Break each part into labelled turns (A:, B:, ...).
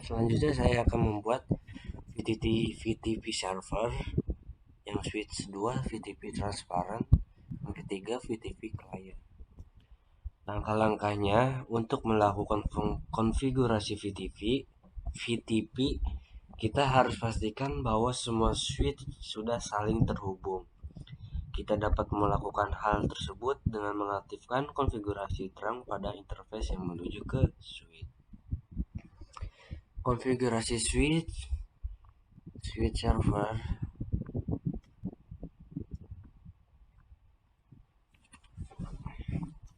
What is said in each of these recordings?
A: Selanjutnya saya akan membuat VTP server, yang switch 2 VTP transparent, yang ketiga VTP client. Langkah-langkahnya untuk melakukan konfigurasi VTP, kita harus pastikan bahwa semua switch sudah saling terhubung. Kita dapat melakukan hal tersebut dengan mengaktifkan konfigurasi terang pada interface yang menuju ke switch. Konfigurasi switch server,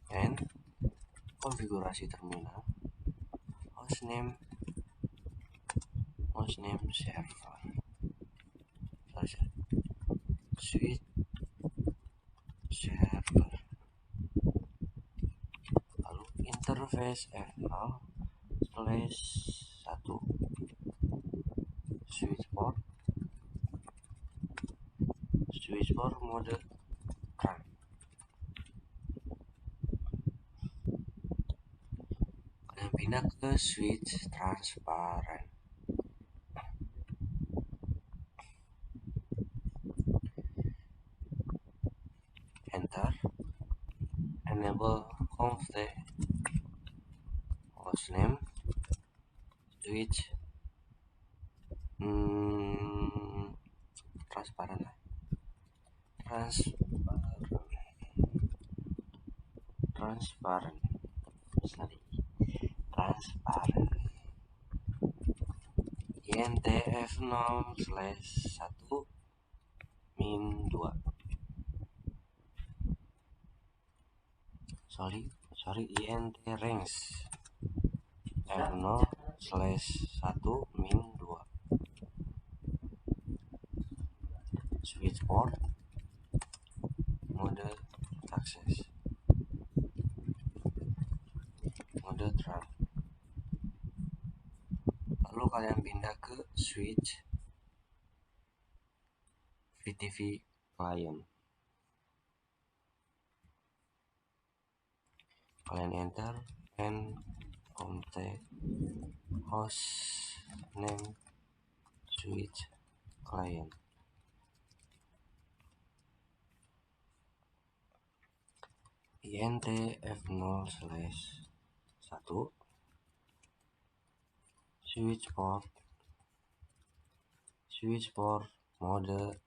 A: dan konfigurasi terminal, hostname server, switch server, lalu interface F0/1 switchboard mode run. Kalian pindah ke switch transparent, enter, enable conf hostname switch transparent transparent transparent INTF0/1 min 2 INT range F0/1 min 2 switchboard mode access mode trap. Lalu kalian pindah ke switch VTP client, kalian enter conf hostname switch client, INTF0/1 switchboard mode.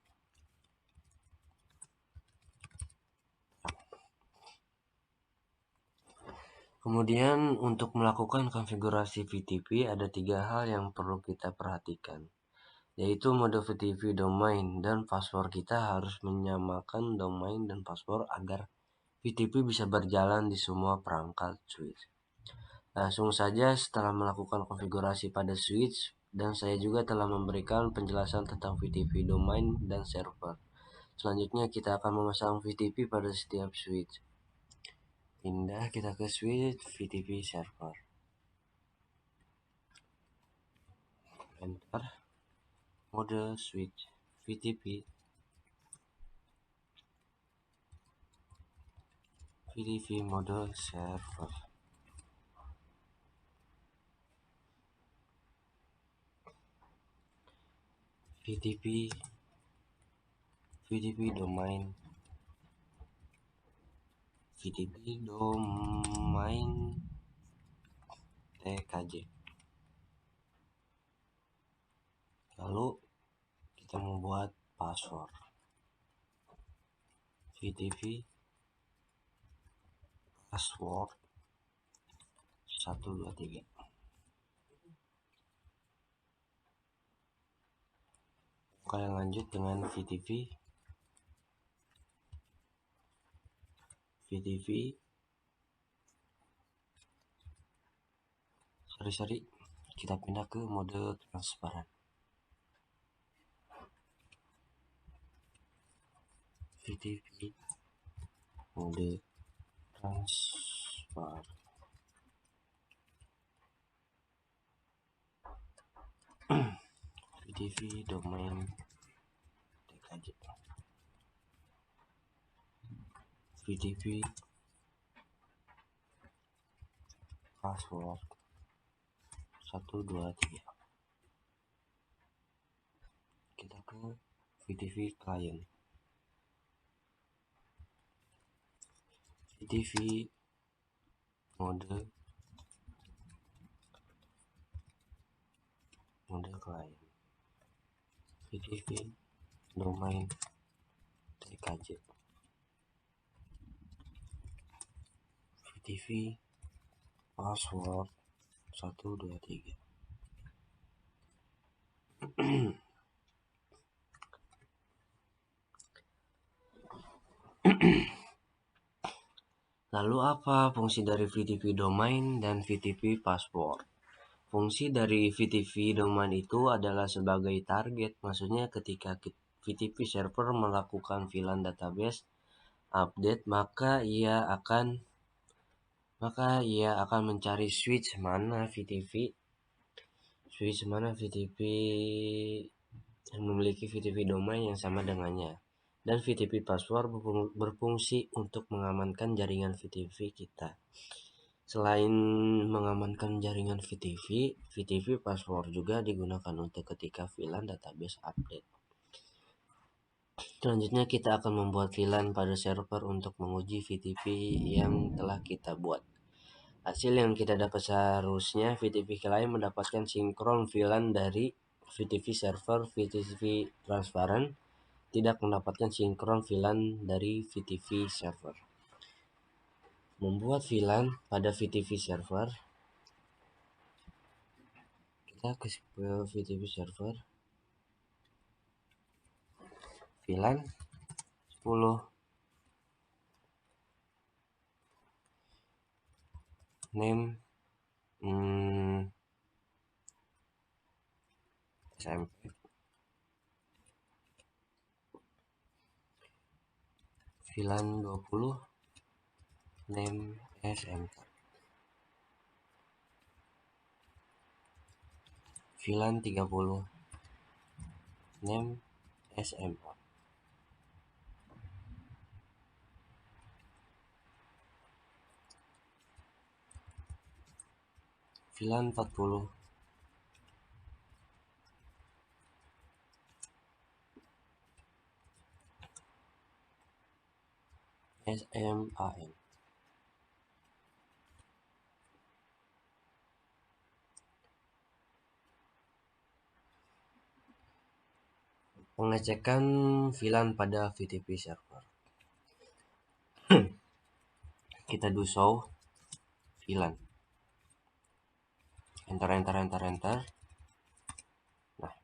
A: Kemudian untuk melakukan konfigurasi VTP ada 3 hal yang perlu kita perhatikan, yaitu mode VTP domain dan password. Kita harus menyamakan domain dan password agar VTP bisa berjalan di semua perangkat switch. Langsung saja setelah melakukan konfigurasi pada switch, dan saya juga telah memberikan penjelasan tentang VTP domain dan server. Selanjutnya kita akan memasang VTP pada setiap switch. Pindah kita ke switch VTP server, enter mode switch VTP mode server, VTP domain TKJ. Lalu kita membuat password VTP password 123. Kalian lanjut dengan VTP kita pindah ke mode transparan, VTP mode transparan, VTP domain TKJ, VTP password 1, 2, 3. Kita ke VTV client. VTV mode client. VTV domain tkj. VTV password 1, 2, 3. Lalu apa fungsi dari VTV domain dan VTV password? Fungsi dari VTV domain itu adalah sebagai target, maksudnya ketika VTV server melakukan VLAN database update, maka ia akan mencari switch mana VTV yang memiliki VTV domain yang sama dengannya. Dan VTV password berfungsi untuk mengamankan jaringan VTV kita. Selain mengamankan jaringan VTV password juga digunakan untuk ketika VLAN database update. Selanjutnya kita akan membuat VLAN pada server untuk menguji VTV yang telah kita buat. Hasil yang kita dapat seharusnya VTV client mendapatkan sinkron VLAN dari VTV server. VTV transparan tidak mendapatkan sinkron VLAN dari VTV server. Membuat VLAN pada VTV server, kita ke VTV server, VLAN 10, name SMP, VLAN 20, name SMK, VLAN 30, name SMA, VLAN 40, SMAN. Pengecekan VLAN pada VTV server. Kita do show VLAN. Enter. Nah,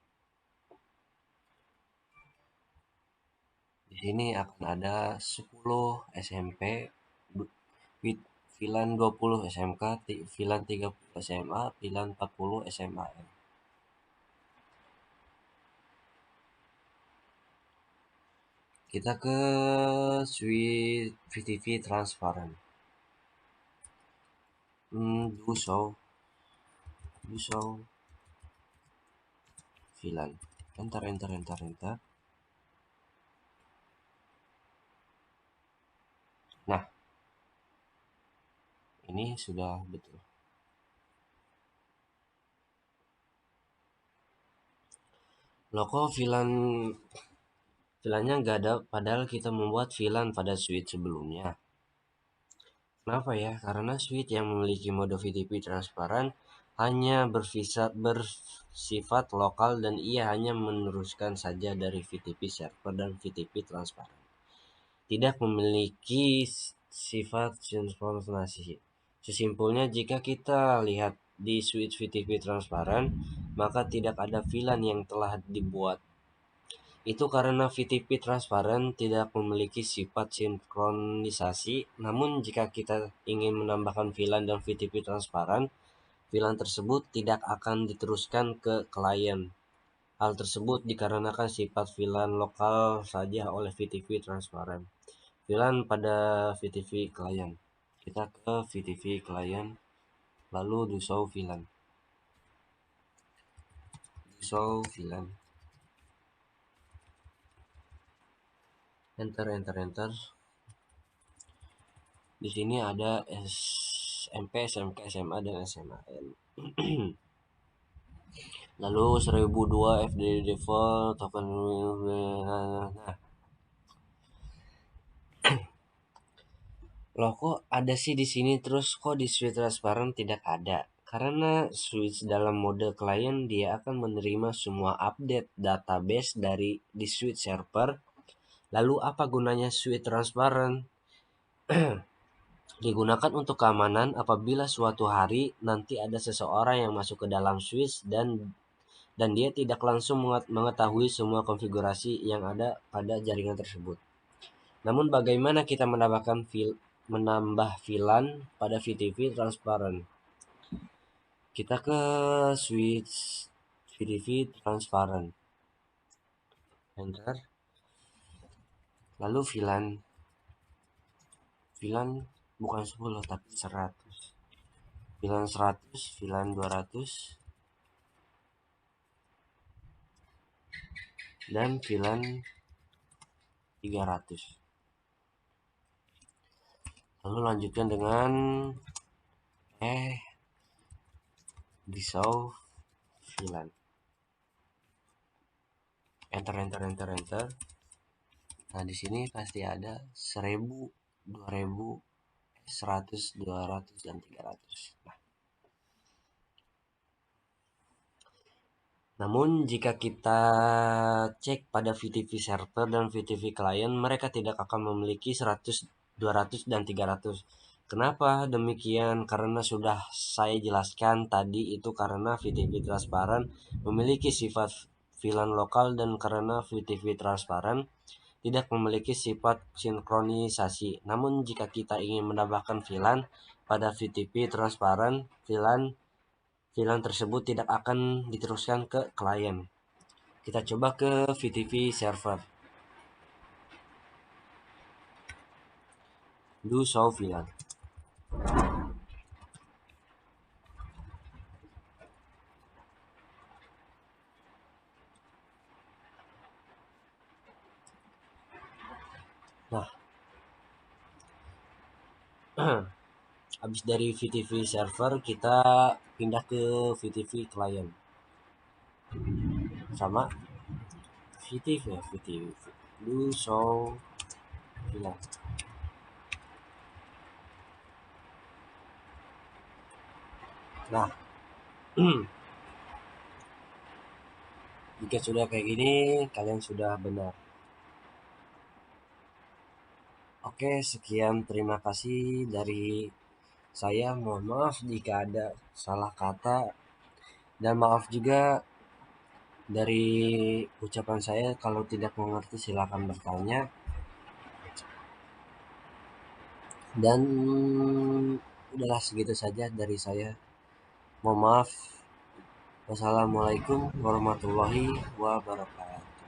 A: di sini akan ada 10 SMP, VLAN 20 SMK, VLAN 30 SMA, VLAN 40 SMAN. Kita ke switch VTV transparan. Do show VLAN. Enter. Nah, ini sudah betul. Logo VLAN-nya nggak ada, padahal kita membuat VLAN pada switch sebelumnya. Kenapa ya? Karena switch yang memiliki mode VTV transparan hanya bersifat lokal dan ia hanya meneruskan saja dari VTV server dan VTV transparan. Tidak memiliki sifat sinkronisasi. Sesimpelnya, jika kita lihat di switch VTV transparan, maka tidak ada VLAN yang telah dibuat. Itu karena VTV transparan tidak memiliki sifat sinkronisasi. Namun jika kita ingin menambahkan VLAN dan VTV transparan, VLAN tersebut tidak akan diteruskan ke klien. Hal tersebut dikarenakan sifat VLAN lokal saja oleh VTV transparan. VLAN pada VTV client. Kita ke VTV client, lalu do show VLAN. Enter. Di sini ada SMP, SMK, SMA, dan SMAN. lalu 1002 FDD default token. Nah, loh kok ada sih di sini, terus kok di switch transparan tidak ada? Karena switch dalam mode klien dia akan menerima semua update database dari di switch server. Lalu apa gunanya switch transparan? Digunakan untuk keamanan apabila suatu hari nanti ada seseorang yang masuk ke dalam switch dan dia tidak langsung mengetahui semua konfigurasi yang ada pada jaringan tersebut. Namun bagaimana kita menambah VLAN pada VTV transparan? Kita ke switch VTV transparan, enter, lalu VLAN bukan 10 tapi 100. VLAN 100, VLAN 200, dan VLAN 300. Lalu lanjutkan dengan dissolve VLAN. Enter, enter, enter, enter. Nah, di sini pasti ada 1000, 2000, 100, 200, dan 300. Nah, namun jika kita cek pada VTV server dan VTV client, mereka tidak akan memiliki 100, 200, dan 300. Kenapa demikian? Karena sudah saya jelaskan tadi, itu karena VTV transparan memiliki sifat VLAN lokal, dan karena VTV transparan tidak memiliki sifat sinkronisasi. Namun jika kita ingin menambahkan VLAN pada VTP transparan, VLAN tersebut tidak akan diteruskan ke klien. Kita coba ke VTP server. Do show VLAN. Nah, habis dari VTV server kita pindah ke VTV client. Sama VTV ya, VTV. Do show VLAN. Nah, jika sudah kayak gini, kalian sudah benar. Oke, sekian, terima kasih dari saya. Mohon maaf jika ada salah kata, dan maaf juga dari ucapan saya. Kalau tidak mengerti silakan bertanya. Dan udahlah, segitu saja dari saya. Mohon maaf. Wassalamualaikum warahmatullahi wabarakatuh.